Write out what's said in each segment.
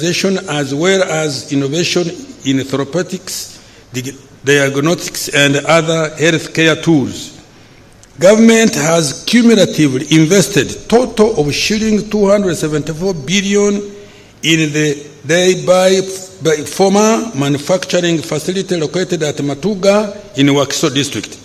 commercialization as well as innovation in therapeutics, diagnostics, and other healthcare tools. Government has cumulatively invested total of shilling 274 billion in the thereby former manufacturing facility located at Matuga in Wakiso district.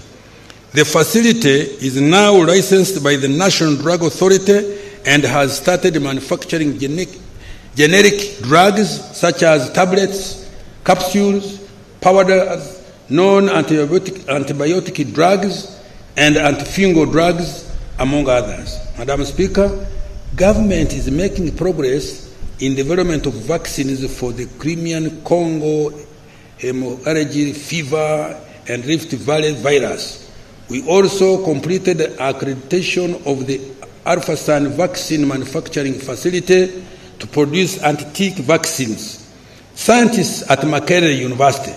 The facility is now licensed by the National Drug Authority and has started manufacturing generic drugs such as tablets, capsules, powders, non-antibiotic drugs, and antifungal drugs, among others. Madam Speaker, government is making progress in development of vaccines for the Crimean Congo hemorrhagic fever and Rift Valley virus. We also completed accreditation of the Alphasan vaccine manufacturing facility to produce anti-tick vaccines. Scientists at Makerere University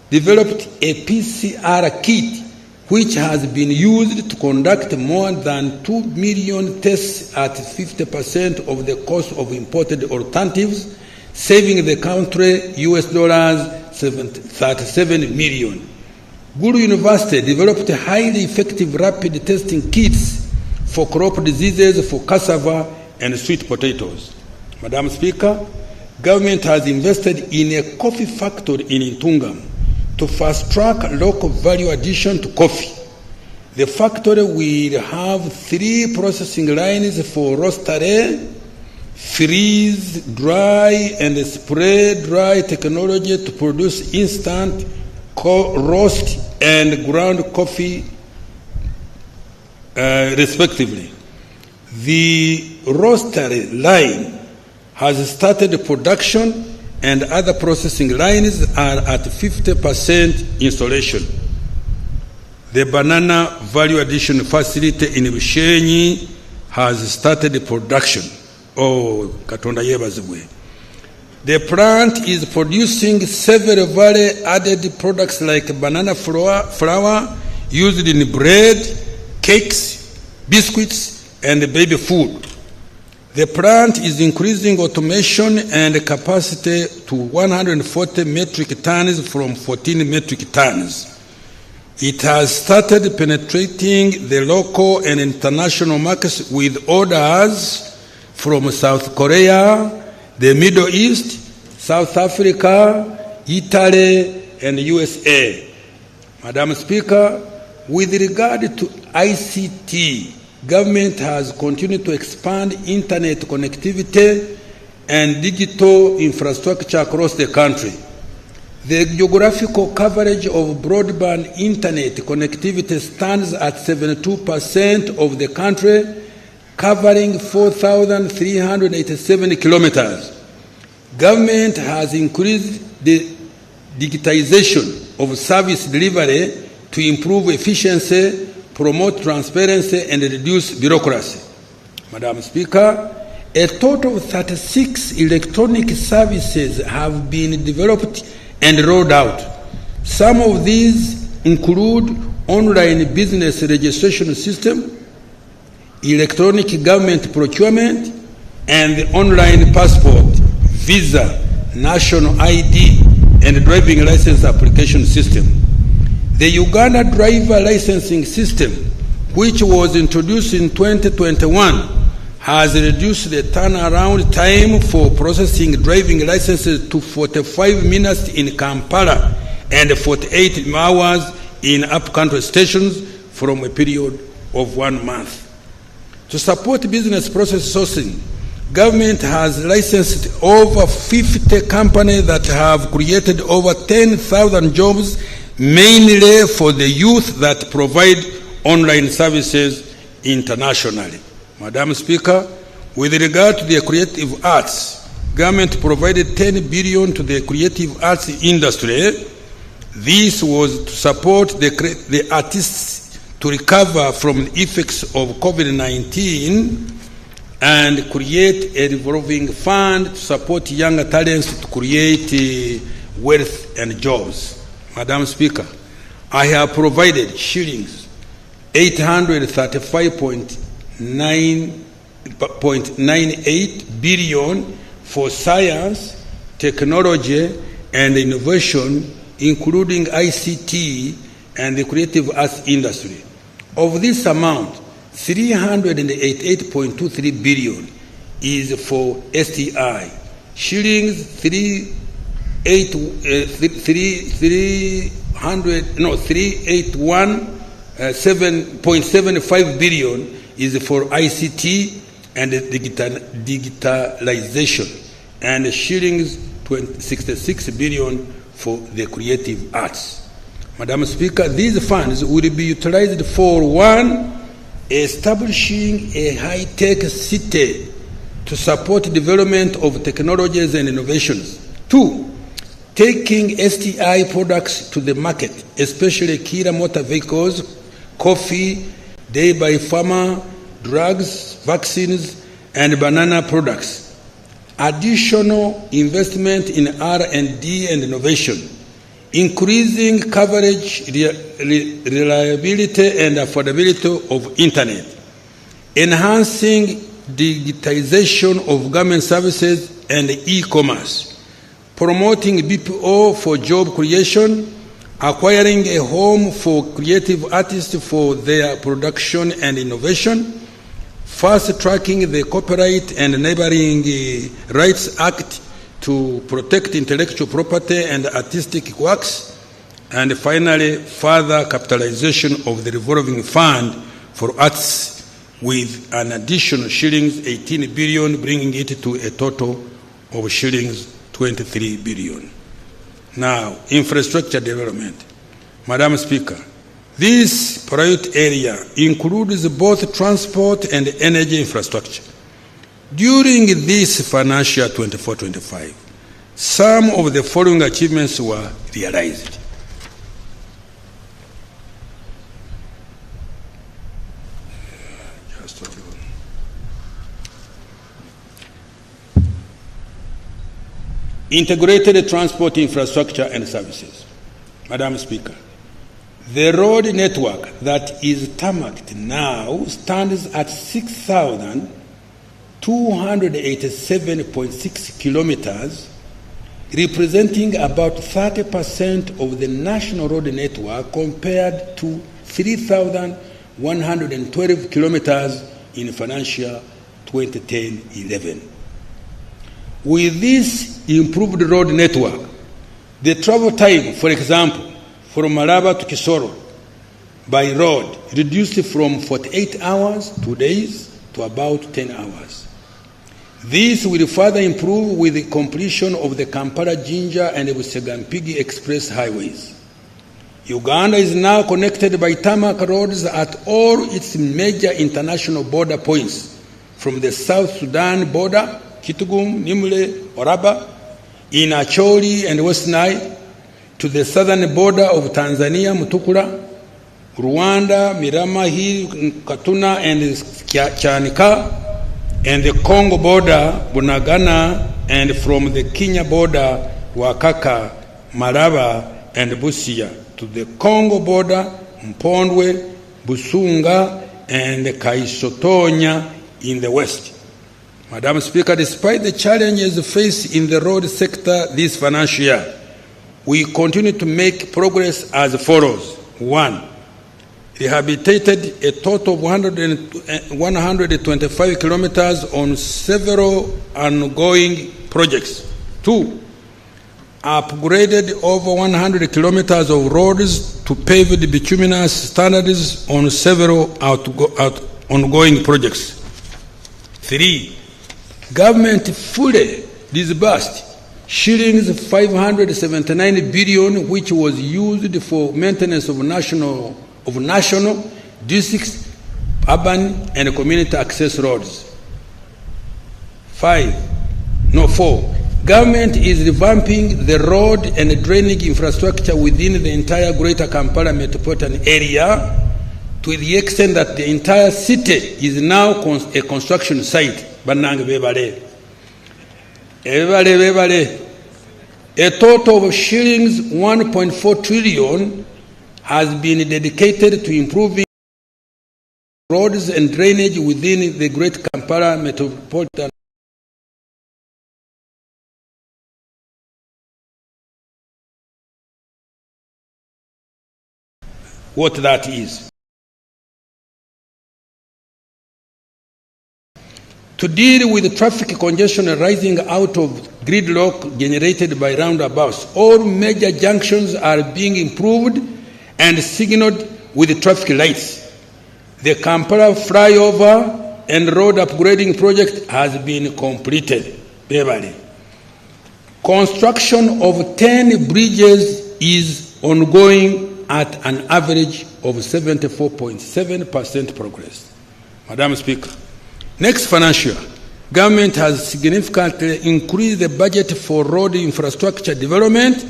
developed a PCR kit which has been used to conduct more than 2 million tests at 50% of the cost of imported alternatives, saving the country $37 million. Guru University developed highly effective rapid testing kits for crop diseases for cassava and sweet potatoes. Madam Speaker, government has invested in a coffee factory in Intungam to fast-track local value addition to coffee. The factory will have 3 processing lines for roastery, freeze, dry, and spray dry technology to produce instant roast and ground coffee, respectively. The roastery line has started production and other processing lines are at 50% installation. The banana value addition facility in Bushenyi has started production. Oh, Katonda yebazibwe. The plant is producing several value-added products like banana flour used in bread, cakes, biscuits, and baby food. The plant is increasing automation and capacity to 140 metric tons from 14 metric tons. It has started penetrating the local and international markets with orders from South Korea, the Middle East, South Africa, Italy, and USA. Madam Speaker, with regard to ICT, government has continued to expand internet connectivity and digital infrastructure across the country. The geographical coverage of broadband internet connectivity stands at 72% of the country, covering 4,387 kilometers. Government has increased the digitization of service delivery to improve efficiency, promote transparency, and reduce bureaucracy. Madam Speaker, a total of 36 electronic services have been developed and rolled out. Some of these include online business registration system, electronic government procurement, and the online passport, visa, national ID, and driving license application system. The Uganda driver licensing system, which was introduced in 2021, has reduced the turnaround time for processing driving licenses to 45 minutes in Kampala and 48 hours in up-country stations from a period of 1 month. To support business process sourcing, government has licensed over 50 companies that have created over 10,000 jobs, mainly for the youth that provide online services internationally. Madam Speaker, with regard to the creative arts, government provided 10 billion to the creative arts industry. This was to support the artists to recover from the effects of COVID-19 and create a revolving fund to support younger talents to create wealth and jobs. Madam Speaker, I have provided shillings 835.98 billion for science, technology, and innovation, including ICT and the creative arts industry. Of this amount, 388.23 billion is for STI, shillings 381.75 billion is for ICT and digitalization, and shillings 66 billion for the creative arts. Madam Speaker, these funds will be utilized for: 1, establishing a high-tech city to support development of technologies and innovations; 2, taking STI products to the market, especially Kira motor vehicles, coffee, dairy farmer, drugs, vaccines, and banana products; additional investment in R&D and innovation; increasing coverage, reliability, and affordability of Internet; enhancing digitization of government services and e-commerce; promoting BPO for job creation; acquiring a home for creative artists for their production and innovation; fast-tracking the Copyright and Neighboring Rights Act to protect intellectual property and artistic works; and finally, further capitalization of the revolving fund for arts with an additional shillings 18 billion, bringing it to a total of shillings 23 billion. Now, infrastructure development. Madam Speaker, this priority area includes both transport and energy infrastructure. During this financial 24-25, some of the following achievements were realized. Integrated transport infrastructure and services. Madam Speaker, the road network that is tarmacked now stands at 6,287.6 kilometers, representing about 30% of the national road network compared to 3,112 kilometers in financial 2010-11. With this improved road network, the travel time, for example, from Malaba to Kisoro by road reduced from 48 hours, 2 days, to about 10 hours. This will further improve with the completion of the Kampala-Jinja and Busegampigi Express highways. Uganda is now connected by tarmac roads at all its major international border points, from the South Sudan border, Kitgum, Nimule, Oraba, in Acholi and West Nile, to the southern border of Tanzania, Mutukula, Rwanda, Mirama Hill, Katuna, and Chanika, and the Congo border, Bunagana, and from the Kenya border, Wakaka, Maraba, and Busia, to the Congo border, Mpondwe, Busunga, and Kaisotonya in the west. Madam Speaker, despite the challenges faced in the road sector this financial year, we continue to make progress as follows. 1, rehabilitated a total of 125 kilometers on several ongoing projects. 2, upgraded over 100 kilometers of roads to paved bituminous standards on several ongoing projects. 3, government fully disbursed shillings 579 billion, which was used for maintenance of national, districts, urban, and community access roads. 4, government is revamping the road and drainage infrastructure within the entire Greater Kampala metropolitan area, to the extent that the entire city is now a construction site. Banang bebale. A total of shillings 1.4 trillion has been dedicated to improving roads and drainage within the Great Kampala metropolitan what that is. To deal with traffic congestion arising out of gridlock generated by roundabouts, all major junctions are being improved and signaled with traffic lights. The Kampala flyover and road upgrading project has been completed. Ebiri. Construction of 10 bridges is ongoing at an average of 74.7% progress. Madam Speaker, next financial year, government has significantly increased the budget for road infrastructure development.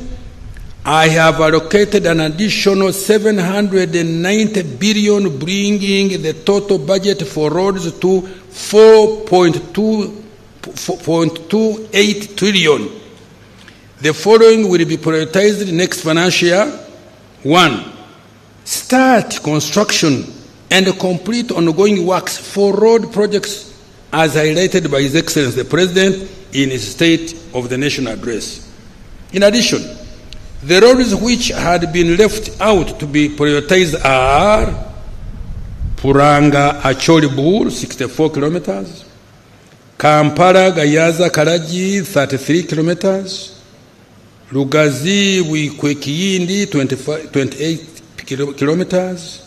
I have allocated an additional 790 billion, bringing the total budget for roads to 4.28 trillion. The following will be prioritized next financial year. 1. Start construction and complete ongoing works for road projects as highlighted by His Excellency the President in his State of the Nation address. In addition, the roads which had been left out to be prioritized are Puranga Acholi-Bur, 64 kilometers, Kampala Gayaza Karaji, 33 kilometers, Lugazi Wikwekiyindi, 28 kilometers,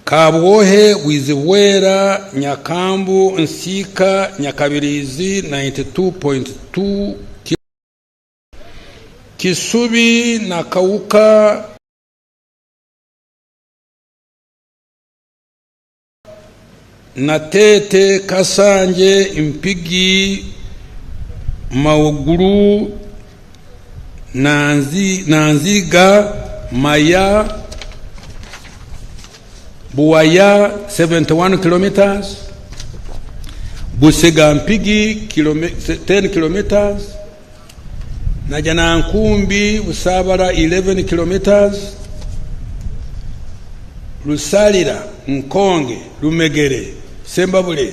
Kabwohe Wiziwera Nyakambu Nsika Nyakabirizi, 92.2 Kisubi na Kauka Natete Kasanje Impigi Mauguru Nanziga Maya Buaya, 71 kilometers, Busega Mpigi 10 kilometers, Najanankumbi Usabara 11 kilometers, Lusalira Nkonge Lumegere Sembabule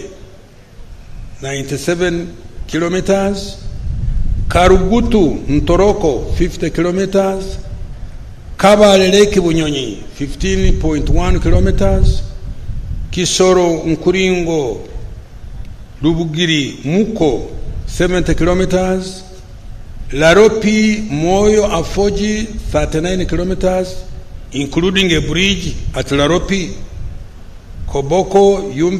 97 kilometers, Karugutu Ntoroko 50 kilometers, Kabale Lake Bunyonyi 15.1 kilometers, Kisoro Nkuringo Lubugiri Muko 70 kilometers, Laropi Moyo Afoji 39 kilometers, including a bridge at Laropi, Koboko Yumbi